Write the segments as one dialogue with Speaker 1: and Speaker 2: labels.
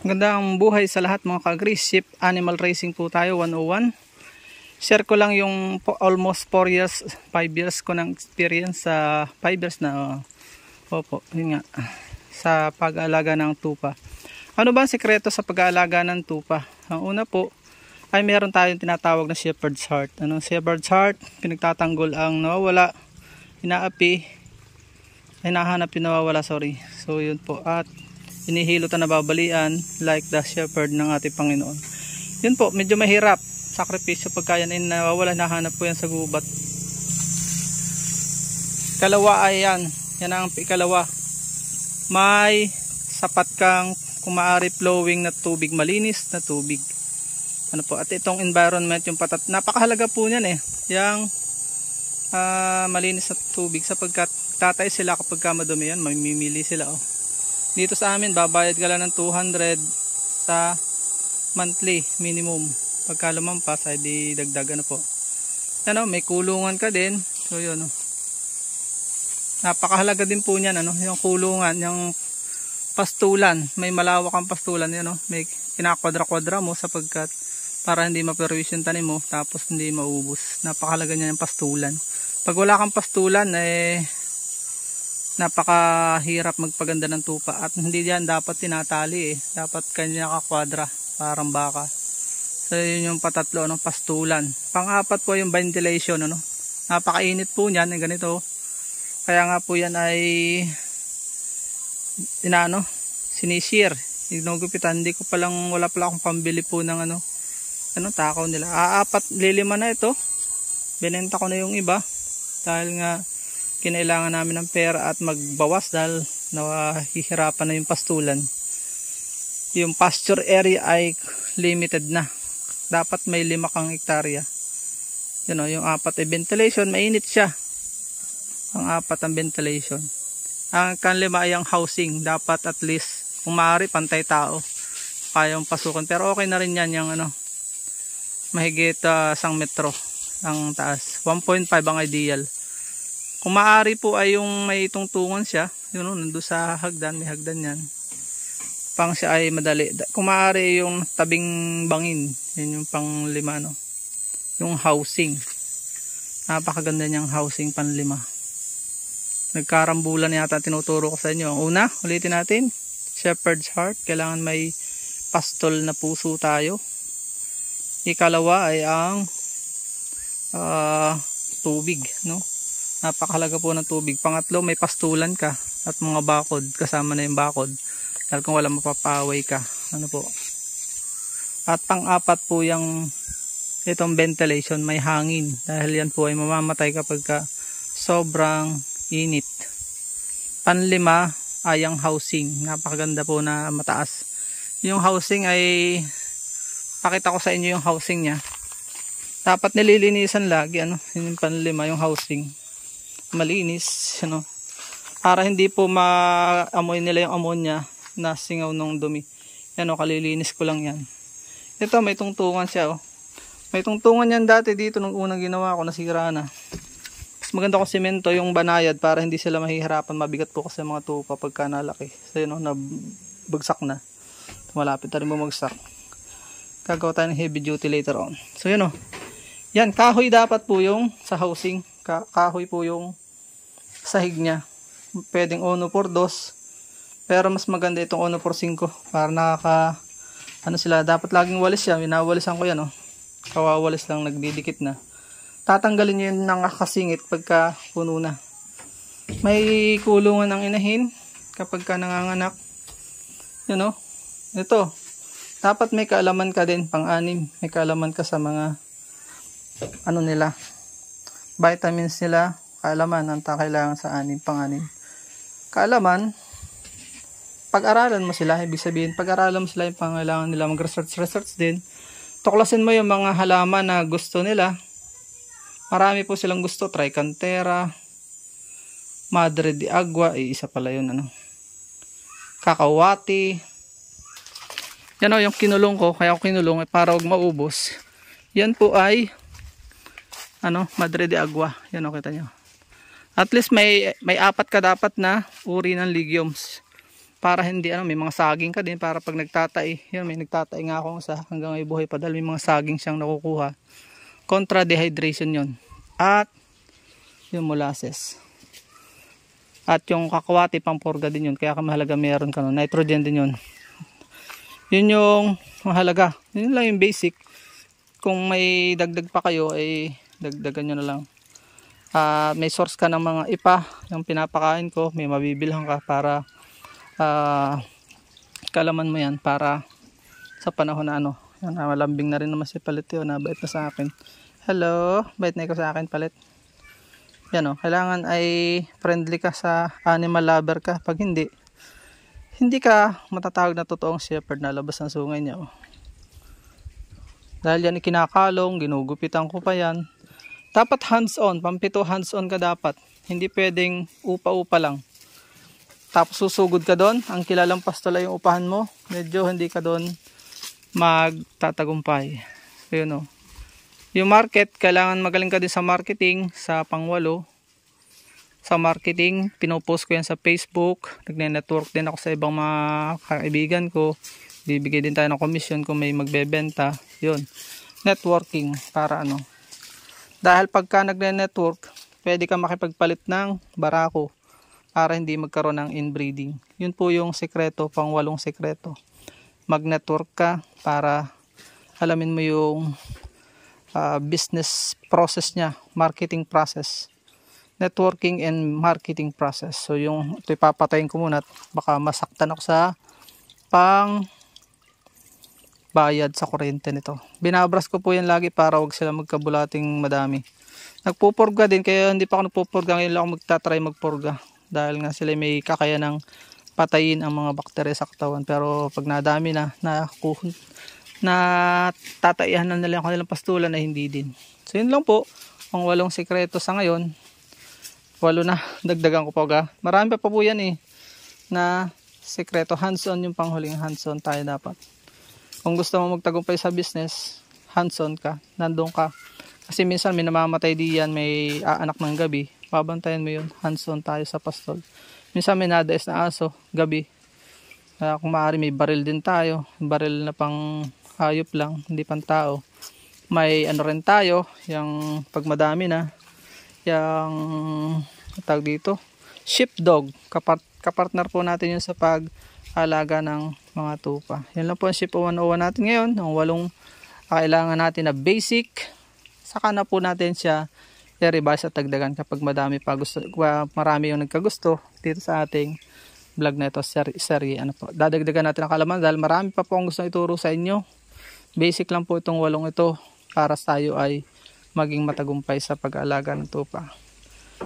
Speaker 1: Magandang buhay sa lahat mga ka-agri. Sheep Animal Racing po tayo 101. Share ko lang yung almost 4 years, 5 years ko ng experience sa 5 years na yun nga, sa pag-aalaga ng tupa. Ano ba ang sikreto sa pag-aalaga ng tupa? Ang una po ay meron tayong tinatawag na shepherd's heart. Shepherd's heart, pinagtatanggol ang nawawala, inaapi, hinahanap yung nawawala, So yun po, at inihilot na nababalian like the shepherd ng ating Panginoon. Yun po, medyo mahirap. Sakripisyo pagka yan ay nawawala, nahanap po yan sa gubat. Ikalawa ay yan ang ikalawa. May sapat kang kung maaari flowing na tubig, malinis na tubig. At itong environment, yung patat, napakahalaga po niyan yung malinis na tubig sapagkat tatay sila kapag madumi yan, mamimili sila Dito sa amin, babayad ka lang ng 200 sa monthly minimum. Pagka lumampas, ay di dagdag po. May kulungan ka din. So yun. Napakahalaga din po niyan, yung kulungan, yung pastulan. May malawak ang pastulan, may kinakwadra-kwadra mo sapagkat para hindi maperwis yung tanim mo, tapos hindi maubos. Napakahalaga niyan yung pastulan. Pag wala kang pastulan, napakahirap magpaganda ng tupa at hindi yan dapat tinatali dapat kanya kakwadra parang baka. So yun yung patatlo, pastulan. Pang-apat po yung ventilation, napakainit po niyan, ganito. Kaya nga po yan ay sinisir, ginugupitan. Hindi ko palang, wala pala akong pambili po ng takaw nila. Lilima na ito, binenta ko na yung iba dahil nga kinailangan namin ng pera at magbawas dahil nahihirapan na yung pastulan. Yung pasture area ay limited na. Dapat may 5 kang hektarya. Yung 4 ay ventilation, mainit siya. Ang 4 ang ventilation. Ang kanlima ay ang housing. Dapat at least, kung maaari, pantay tao. Kayang pasukan. Pero okay na rin yan yung mahigit 1 metro ang taas. 1.5 ang ideal. Kung maaari po ay yung may tungtungan siya, nandun sa hagdan, may hagdan yan. Pang siya ay madali. Kung maaari yung tabing bangin, yun yung pang 5, yung housing. Napakaganda niyang housing pang 5. Nagkarambulan yata tinuturo ko sa inyo. Ang una, ulitin natin, shepherd's heart. Kailangan may pastol na puso tayo. Ikalawa ay ang tubig, Napakahalaga po ng tubig. Pangatlo, may pastulan ka at mga bakod. Kasama na yung bakod. Dahil kung wala, mapapaway ka. At pang-apat po yung itong ventilation, may hangin. Dahil yan po ay mamamatay kapag sobrang init. Panlima ay ang housing. Napakaganda po na mataas. Yung housing ay, pakita ko sa inyo yung housing niya. Dapat nililinisan lagi. Yung panlima, yung housing. Malinis, para hindi po maamoy nila yung ammonia na singaw ng dumi. Kalilinis ko lang yan. Ito, may tungtungan siya, May tungtungan yan dati dito nung unang ginawa ko, nasira na. Mas maganda ko semento yung banayad para hindi sila mahihirapan. Mabigat po kasi mga tupa pagka nalaki. So nabagsak na. Malapit na rin bumagsak. Gagawa tayo ng heavy duty later on. So yan, kahoy dapat po yung sa housing. Kahoy po yung sahig niya. Pwedeng 1/2, pero mas maganda itong 1/5 para sila, dapat laging walis yan. Winawalisan ko yan, kawawalis lang, nagdidikit na. Tatanggalin niyo yun ng kasingit pagka puno na. May kulungan ng inahin kapag nanganganak. Ito, dapat may kaalaman ka din, pang-anim. May kaalaman ka sa mga nila, vitamins nila, kaalaman ang kailangan sa pang-anim. Kaalaman, pag-aralan mo sila, ibig sabihin, pag-aralan mo sila yung pangailangan nila, mag-research din. Tuklasin mo yung mga halaman na gusto nila. Marami po silang gusto, tricanthera, madre de agua, isa pala yun, kakawati. Yan yung kinulong ko, kaya ako kinulong para huwag maubos. Yan po ay madre de agua. Yan kita nyo. At least may 4 ka dapat na uri ng legumes. para hindi may mga saging ka din para pag nagtatai. Yun, may nagtatai nga ako sa hanggang ay buhay pa dahil may mga saging siyang nakukuha. Contra dehydration yun. At yung molasses. At yung kakwati pang purga din yun. Kaya mahalaga meron ka nun. Nitrogen din yun. Yun yung mahalaga. Yun lang yung basic. Kung may dagdag pa kayo ay dagdagan nyo na lang. May source ka ng mga ipa. Yung pinapakain ko. May mabibilhan ka para kalaman mo yan para sa panahon na yan, malambing na rin naman si Palit yun, bait na sa akin. Hello, bait na ikaw sa akin, Palit. Yan kailangan ay friendly ka sa animal lover ka. Pag hindi ka matatawag na totoong shepherd na labas ng sungay niya. Dahil yan ikinakalong, ginugupitan ko pa yan. Dapat hands on, pampito hands on ka dapat. Hindi pwedeng upa-upa lang. Tapos susugod ka doon, ang kilalang pastol ay yung upahan mo, medyo hindi ka doon magtatagumpay. So yun Yung market, kailangan magaling ka din sa marketing, sa pangwalo. Sa marketing, pinopost ko yan sa Facebook, nagne-network din ako sa ibang mga kaibigan ko. Bibigay din tayo ng commission kung may magbebenta. Yun, networking para Dahil pagka nagne-network, pwede ka makipagpalit ng barako para hindi magkaroon ng inbreeding. Yun po yung sekreto, pang-walong sekreto. Mag-network ka para alamin mo yung business process niya, marketing process. Networking and marketing process. So ito ipapatayin ko muna at baka masaktan ako sa bayad sa kuryente nito. Binabras ko po yan lagi para wag sila magkabulating madami. Nagpupurga din, kaya hindi pa ako nagpupurga. Ngayon lang ako magtatry magpurga. Dahil nga sila may kakayanang patayin ang mga bakterya sa katawan. Pero pag nadami na tataihan na nila ang kanilang pastulan na hindi din. So yun lang po ang 8 sekreto sa ngayon. 8 na, dagdagan ko pa. Marami pa po yan na sekreto. Hands on yung panghuling, hands on tayo dapat. Kung gusto mo magtagumpay sa business, hands on ka, nandun ka. Kasi minsan may namamatay diyan, may aanak ng gabi. Babantayan mo yun, hands on tayo sa pastol. Minsan may nadais na aso, gabi. Kung maaari may baril din tayo. Baril na pang hayop lang, hindi pang tao. May rin tayo, yung pag madami na, yung tawag dito, sheepdog. Kapartner po natin yun sa pag-alaga ng mga tupa. Yan lang po ang Sheep 101 natin ngayon. Ang 8 kailangan natin na basic. Saka na po natin siya i-revise at dagdagan kapag marami yung nagkagusto dito sa ating vlog na ito, serye. Dadagdagan natin ang kalaman dahil marami pa po ang gusto ituro sa inyo. Basic lang po itong 8 ito para tayo ay maging matagumpay sa pag-aalaga ng tupa.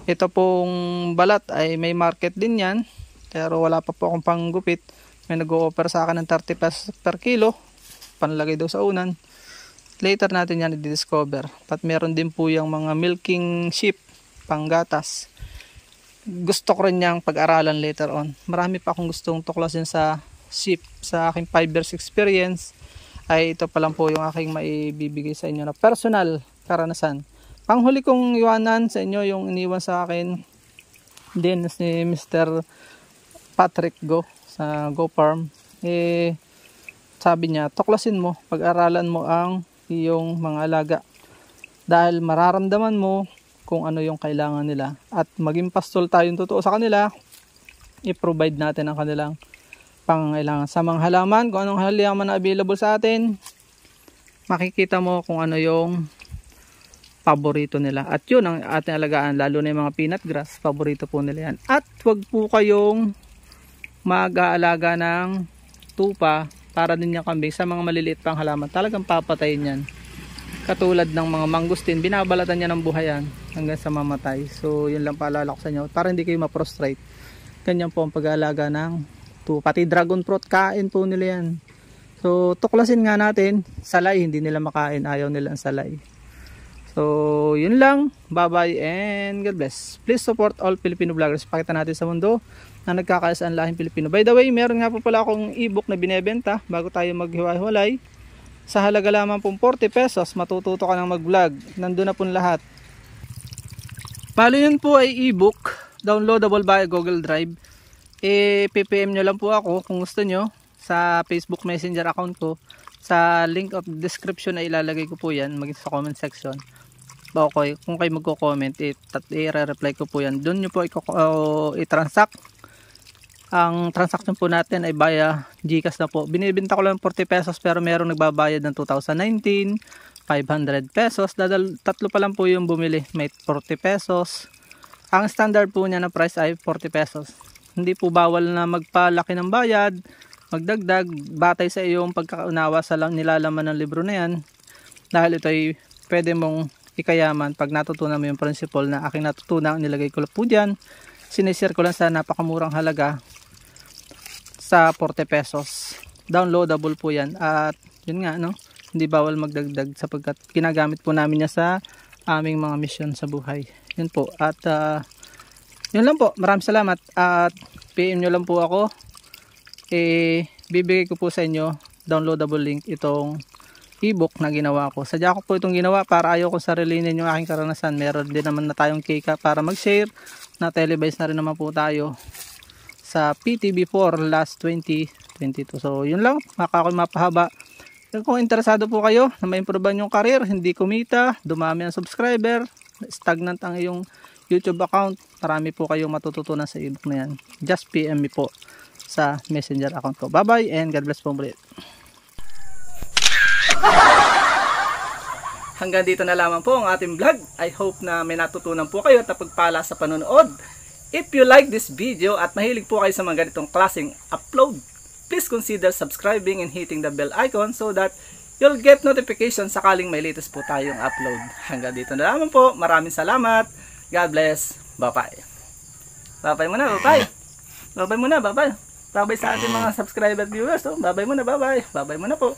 Speaker 1: Ito pong balat ay may market din yan, pero wala pa po akong panggupit. May nag-o-offer sa akin ng 30 pesos per kilo, panlagay daw sa unan. Later natin yan i-discover. At meron din po yung mga milking sheep, panggatas. Gusto ko rin niyang pag-aralan later on. Marami pa akong gustong tuklasin sa sheep. Sa aking 5 years experience, ay ito pa lang po yung aking maibibigay sa inyo na personal karanasan. Panghuli kong iwanan sa inyo yung iniwan sa akin din si Mr. Patrick Go sa Go Farm. Sabi niya, tuklasin mo, pag-aralan mo ang iyong mga alaga dahil mararamdaman mo kung ano yung kailangan nila at maging pastol tayong totoo sa kanila, i-provide natin ang kanilang pangangailangan sa mga halaman. Kung anong halaman na available sa atin, makikita mo kung ano yung paborito nila at yun ang ating alagaan, lalo na yung mga peanut grass, paborito po nila yan. At wag po kayong mag-aalaga ng tupa para din yung kambing sa mga maliliit pang halaman, talagang papatayin yan. Katulad ng mga mangustin, binabalatan niya ng buhayan hanggang sa mamatay. So yun lang paalala ko sa inyo para hindi kayo ma-prostrate. Ganyan po ang pag-aalaga ng tupa. Pati dragon fruit, kain po nila yan. So tuklasin nga natin, salay hindi nila makain, ayaw nila ang salay. So yun lang, bye bye and God bless. Please support all Filipino vloggers. Pakita natin sa mundo na nagkakaisa ang lahing Pilipino. By the way, meron nga po pala akong ebook na binebenta bago tayo maghiwa-hiwalay. Sa halaga lamang pong 40 pesos, matututo ka ng mag-vlog. Nandun na po lahat. Bali yun po ay ebook, downloadable via Google Drive. i-PPM nyo lang po ako kung gusto nyo sa Facebook Messenger account ko. Sa link of description ay ilalagay ko po yan, maging sa comment section. Okay, kung kayo magko-comment, i-reply ko po yan. Doon nyo po i-transact. Ang transaction po natin ay via GCash na po. Binibenta ko lang 40 pesos pero merong nagbabayad ng 2019, 500 pesos. Tatlo pa lang po yung bumili. May 40 pesos. Ang standard po niya na price ay 40 pesos. Hindi po bawal na magpalaki ng bayad, magdagdag, batay sa iyong pagkaunawa sa nilalaman ng libro na yan. Dahil ito ay pwede mong ikayaman pag natutunan mo yung principle na aking natutunan. Nilagay ko lang po dyan. Sinishare ko lang sa napakamurang halaga sa 40 pesos. Downloadable po yan. At yun nga, no? Hindi bawal magdagdag sapagkat ginagamit po namin niya sa aming mga mission sa buhay. Yun po. At yun lang po. Maraming salamat. At PM nyo lang po ako. Bibigay ko po sa inyo downloadable link itong ebook na ginawa ko. Sadya ko po itong ginawa para ayaw ko sarilinin yung aking karanasan. Meron din naman na tayong kika para mag-share. Na televise na rin naman po tayo sa PTV4 last 2022. So yun lang. Makakoy mapahaba. Kung interesado po kayo na ma-improvean yung career, hindi kumita, dumami ang subscriber, stagnant ang iyong YouTube account, marami po kayong matututunan sa ebook na yan. Just PM me po sa messenger account ko. Bye bye and God bless po ulit. Hanggang dito na lamang po ang ating vlog. I hope na may natutunan po kayo at napagpala sa panonood. If you like this video at mahilig po kayo sa mga ganitong klaseng upload, please consider subscribing and hitting the bell icon so that you'll get notification sakaling may latest po tayong upload. Hanggang dito na lamang po. Maraming salamat. God bless. Bye-bye. Bye-bye muna. Bye-bye. Bye-bye muna. Bye-bye. Bye-bye sa ating mga subscriber viewers. Oh. Bye-bye muna. Bye-bye. Bye-bye muna po.